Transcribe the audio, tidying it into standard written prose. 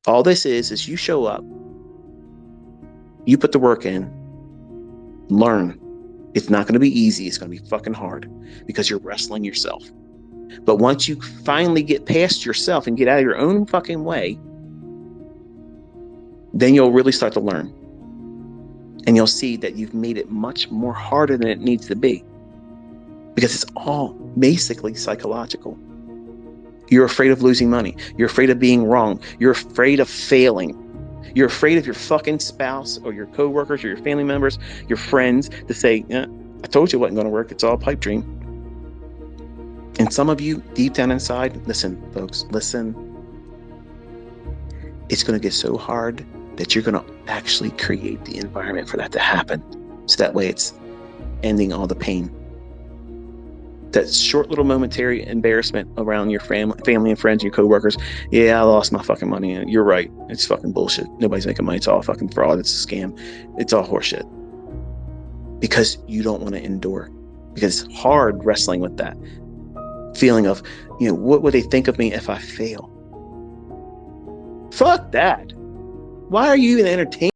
All this is you show up, you put the work in, learn. It's not going to be easy. It's going to be fucking hard because you're wrestling yourself. But once you finally get past yourself and get out of your own fucking way, then you'll really start to learn. And you'll see that you've made it much more harder than it needs to be. Because it's all basically psychological. You're afraid of losing money. You're afraid of being wrong. You're afraid of failing. You're afraid of your fucking spouse or your coworkers or your family members, your friends to say, yeah, I told you it wasn't going to work. It's all a pipe dream. And some of you deep down inside, listen, folks, listen. It's going to get so hard that you're going to actually create the environment for that to happen. So that way it's ending all the pain. That short little momentary embarrassment around your family and friends, your coworkers. Yeah, I lost my fucking money. You're right. It's fucking bullshit. Nobody's making money. It's all fucking fraud. It's a scam. It's all horseshit. Because you don't want to endure. Because it's hard wrestling with that feeling of, what would they think of me if I fail? Fuck that. Why are you even entertaining?